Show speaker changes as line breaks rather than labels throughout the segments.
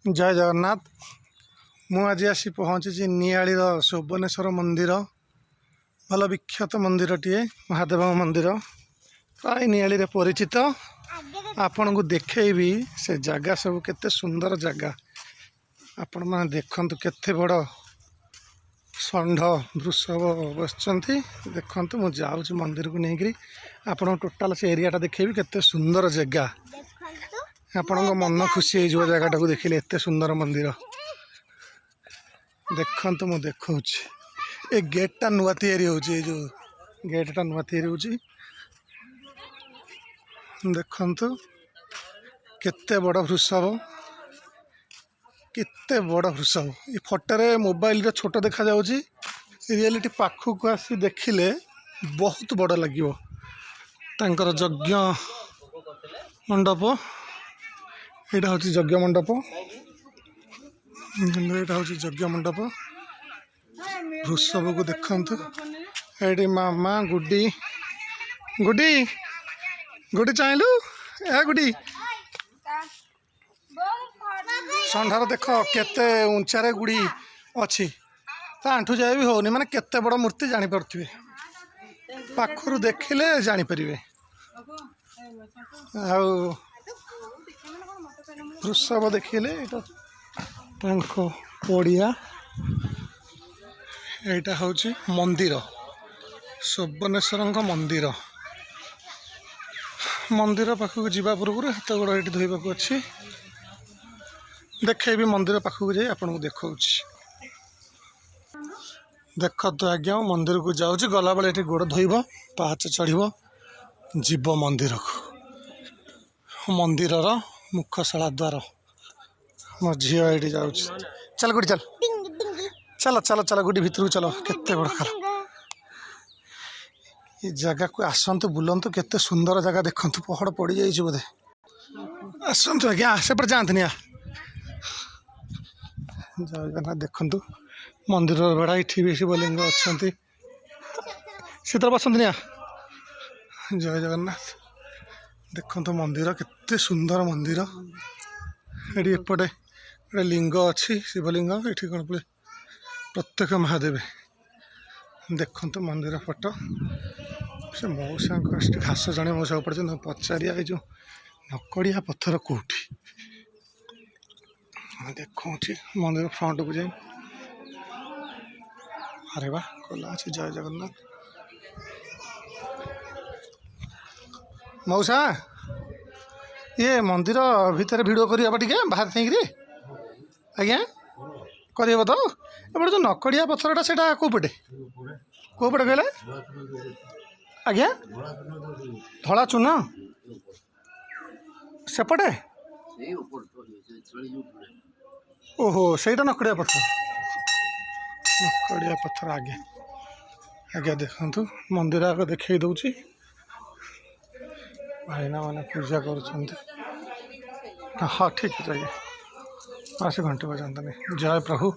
जय जगन्नाथ। मु आज आसी पहुँची निआली सुवनेश्वर मंदिर भल विख्यात मंदिरटीए महादेव मंदिर प्राय निआली रे परिचित। आपण को देखी से जगह सब केते सुंदर जगह आपण मैंने देखंतु केते बड़ षंढ वृषभ बसचंती देखंतु। मु जाऊँ मंदिर को लेकिन आपण टोटाल से एरियाटा देखेबी केते सुंदर जगह आपण मन खुशी हो जगह को देखिले एते सुंदर मंदिर देखंतु। मु देखौ ए गेटटा नुआ तैयारी होची जो गेटटा नुआ तैयारी होची देखंतु केते बड़ वृषभ केते बड़ वृषभ। ये फोटो रे मोबाइल रे छोट देखा जाउची रियलिटी पाखु को आसी देखिले बहुत बड़ लागिवो। तांकर यज्ञ मंडप एटा होची यज्ञ मंडप एटा होची यज्ञ मंडप। वृषभ को देखंतु एडी मामा गुड्डी गुड्डी गुड्डी चाहलु ए गुड्डी षंढार देख केते उंचारे गुड़ी अच्छी आंठू जाए भी होनी माने केते बड़ मूर्ति जानी पारथिबे पाखरु देखिले जानी परिबे। आ वृषभ देखिले एटा तांको पड़िया एटा होची मंदिर सुवनेश्वर मंदिर। मंदिर पाखक जीवा पूर्व हाथ गोड़ ये धोइबाक अच्छी देखे भी मंदिर पाखक जाए आपन को देखा देख तो आज्ञा मंदिर को जाऊँगी गला बेले ये गोड़ धोब पाहाच चढ़ जीव मंदिर को मंदिर मुखशाला द्वार मो झी ये जाऊँ चल गुडी चल चल चल चल गुडी भितर चल केते बड़ खाल ये जगह को आसतु बुलंतु केते सुंदर जगह देखंतु पहाड़ पड़ जाइए बोधे आसतु आज्ञा सेपटे जातनी जय जगन्नाथ देखंतु मंदिर बेड़ा ये भी शिवलिंग अच्छा शीतल बसंत जय जगन्नाथ देखंतु मंदिर केते सुंदर मंदिर ये एपटे गोटे लिंग अच्छी शिवलिंग ये कौन पे प्रत्यक्ष महादेव देखंतु मंदिर फोटो से मौसा घास जड़े मौसा पड़े पचारिया जो नकड़िया पत्थर कौटी देखो मंदिर फ्रंट को जाए अरे वाह कला अच्छे जय जगन्नाथ। मौसा ये मंदिर भितर वीडियो कर टे बाहर थी आज्ञा कर तो एपटे जो नकड़िया पत्थरटा से कौपटे कौपटे कहले आज्ञा धला चून सेपटे ओहो सहीटा नकड़िया पत्थर आगे आगे देखंतु मंदिर आगे देखे दूची भाईना मैंने पूजा कर हाँ ठीक है आगे आसे घंटे बजाता नहीं जय प्रभु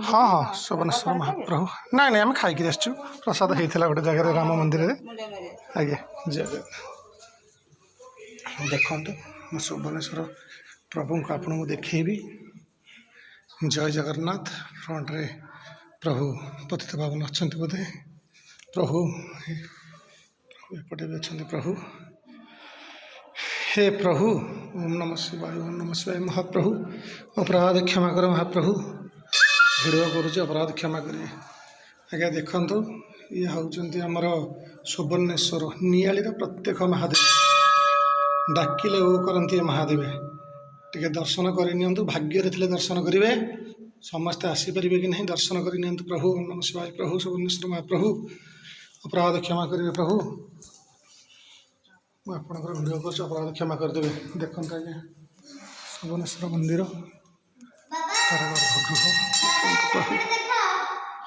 हाँ हाँ सुवनेश्वर महाप्रभु ना नहीं आम खाई आसचु प्रसाद होता गोटे जगह राम मंदिर आगे जय देखो सुवनेश्वर प्रभु को आपन को देखेबी जय जगन्नाथ फ्रंट रे प्रभु पतित पावन अच्छा बोधे प्रभु एपटे भी अच्छा प्रभु हे प्रभु ओम नमः शिवाय महाप्रभु अपराध क्षमा कर महाप्रभु भिडियो करुचे अपराध क्षमा करें आज्ञा देखंतु ये होउचंती हमर सुवनेश्वर निआली प्रत्येक महादेव डाकिले ओ करती महादेव टे दर्शन करनी भाग्य थे दर्शन करेंगे समस्ते आसीपर कि नहीं दर्शन करनी प्रभु ओम नमः शिवाय प्रभु सुवनेश्वर महाप्रभु अपराध क्षमा करेंगे प्रभु आपंकर भिडियो कर अपराध क्षमा करदे देखते आज्ञा सुवनेश्वर मंदिर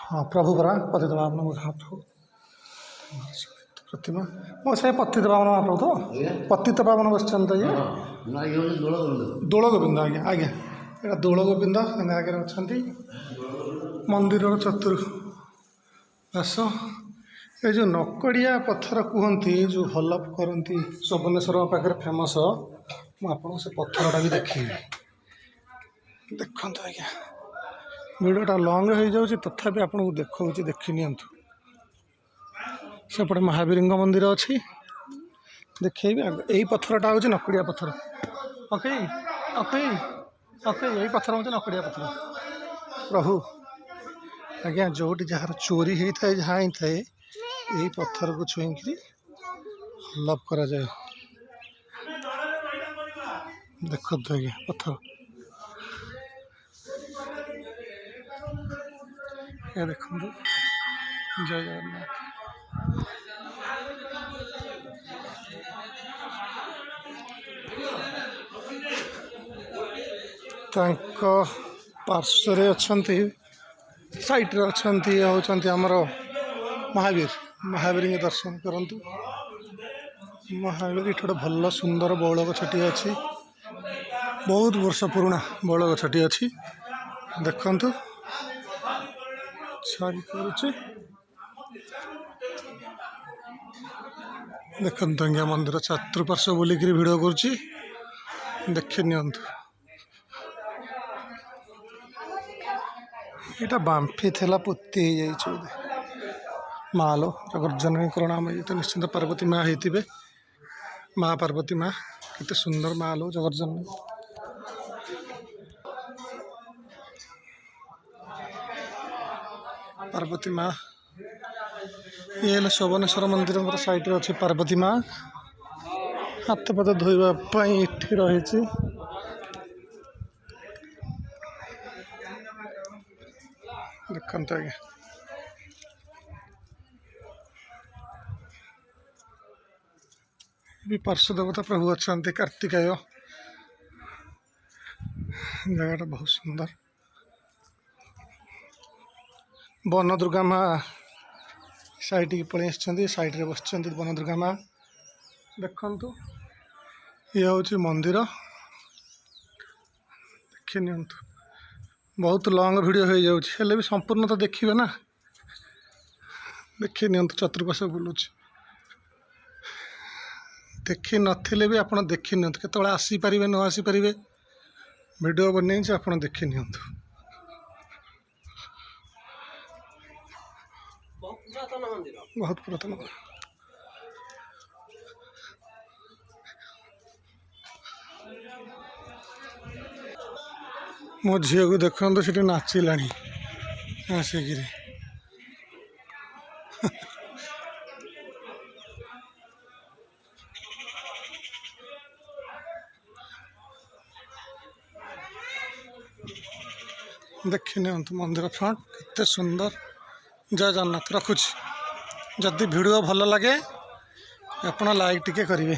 हाँ प्रभु परा पतित पावन महाप्रभु प्रतिमा मो से पतित पावन महाप्रभु तो पतित पावन बसचंद ये दोल गोविंद आज्ञा आज्ञा यहाँ दोल गोविंद आगे अच्छा मंदिर चतुर्पाश ये जो नकड़िया पत्थर कहती जो हलप करती सुवनेश्वर पाखे फेमस ମୁଁ ଆପଣଙ୍କୁ ସେ ପଥରଟା ବି ଦେଖେଇବି। ଦେଖନ୍ତୁ ଆଜ୍ଞା, ଭିଡ଼ିଓଟା ଲଙ୍ଗ୍ ହେଇଯାଉଛି ତଥାପି ଆପଣଙ୍କୁ ଦେଖାଉଛି, ଦେଖି ନିଅନ୍ତୁ। ସେପଟେ ମହାବୀରଙ୍କ ମନ୍ଦିର ଅଛି, ଦେଖେଇବି। ଏଇ ପଥରଟା ହେଉଛି ନକୁଡ଼ିଆ ପଥର। ଓକେ ଓକେ ଓକେ, ଏଇ ପଥର ହେଉଛି ନକୁଡ଼ିଆ ପଥର। ପ୍ରଭୁ ଆଜ୍ଞା, ଯେଉଁଠି ଯାହାର ଚୋରି ହେଇଥାଏ, ଯାହା ହେଇଥାଏ, ଏଇ ପଥରକୁ ଛୁଇଁକିରି ଲଭ୍ କରାଯାଏ। ଦେଖନ୍ତୁ ଆଜ୍ଞା ପଥର, ଏ ଦେଖନ୍ତୁ। ଜୟ ଜଗନ୍ନାଥ। ତାଙ୍କ ପାର୍ଶ୍ୱରେ ଅଛନ୍ତି, ସାଇଟ୍ରେ ଅଛନ୍ତି ହେଉଛନ୍ତି ଆମର ମହାବୀରଙ୍କ ଦର୍ଶନ କରନ୍ତୁ। ମହାବୀର ଏଠି ଗୋଟେ ଭଲ ସୁନ୍ଦର ବଉଳ ଗଛଟିଏ ଅଛି, ବହୁତ ବର୍ଷ ପୁରୁଣା ବଉଳ ଗଛଟିଏ ଅଛି। ଦେଖନ୍ତୁ ଛାଇ କରୁଛି, ଦେଖନ୍ତୁ ଆଜ୍ଞା ମନ୍ଦିର ଚତୁଃପାର୍ଶ୍ୱ ବୁଲିକିରି ଭିଡ଼ିଓ କରୁଛି, ଦେଖି ନିଅନ୍ତୁ। ଏଇଟା ବାମ୍ଫି ଥିଲା, ପୋତି ହେଇଯାଇଛି ବୋଧେ। ମା ଲୋ ଜଗର୍ଜନନୀଙ୍କର ନାମ ଇଏ ତ ନିଶ୍ଚିନ୍ତ ପାର୍ବତୀ ମା ହେଇଥିବେ। ମା ପାର୍ବତୀ ମା, କେତେ ସୁନ୍ଦର ମା ଲୋ ଜଗର୍ଜନନୀ। ପାର୍ବତୀ ମା, ଇଏ ହେଲେ ଶୋଭନେଶ୍ୱର ମନ୍ଦିରଙ୍କର ସାଇଟ୍ରେ ଅଛି ପାର୍ବତୀ ମା। ହାତ ପାଦ ଧୋଇବା ପାଇଁ ଏଠି ରହିଛି। ଦେଖନ୍ତୁ ଆଜ୍ଞା, ବି ପାର୍ଶ୍ୱ ଦେବତା ପ୍ରଭୁ ଅଛନ୍ତି କାର୍ତ୍ତିକେୟ। ଜାଗାଟା ବହୁତ ସୁନ୍ଦର। ବନ ଦୁର୍ଗା ମା ସାଇଟ୍କି ପଳେଇ ଆସିଛନ୍ତି, ସାଇଟ୍ରେ ବସିଛନ୍ତି ବନ ଦୁର୍ଗା ମା। ଦେଖନ୍ତୁ ଇଏ ହେଉଛି ମନ୍ଦିର, ଦେଖି ନିଅନ୍ତୁ। ବହୁତ ଲଙ୍ଗ୍ ଭିଡ଼ିଓ ହେଇଯାଉଛି, ହେଲେ ବି ସମ୍ପୂର୍ଣ୍ଣ ତ ଦେଖିବେ ନା। ଦେଖି ନିଅନ୍ତୁ, ଚତୁଃପାର୍ଶ୍ୱ ବୁଲୁଛି। ଦେଖି ନଥିଲେ ବି ଆପଣ ଦେଖି ନିଅନ୍ତୁ, କେତେବେଳେ ଆସିପାରିବେ ନ ଆସିପାରିବେ, ଭିଡ଼ିଓ ବନେଇଛି, ଆପଣ ଦେଖି ନିଅନ୍ତୁ। ବହୁତ ପୁରାତନ। ମୋ ଝିଅକୁ ଦେଖନ୍ତୁ, ସେଠି ନାଚିଲାଣି ଆସିକିରି। ଦେଖି ନିଅନ୍ତୁ ମନ୍ଦିର ଫ୍ରଣ୍ଟ କେତେ ସୁନ୍ଦର। ଜୟ ଜଗନ୍ନାଥ। ରଖୁଛି। ଯଦି ଭିଡ଼ିଓ ଭଲ ଲାଗେ ଆପଣ ଲାଇକ୍ ଟିକେ କରିବେ।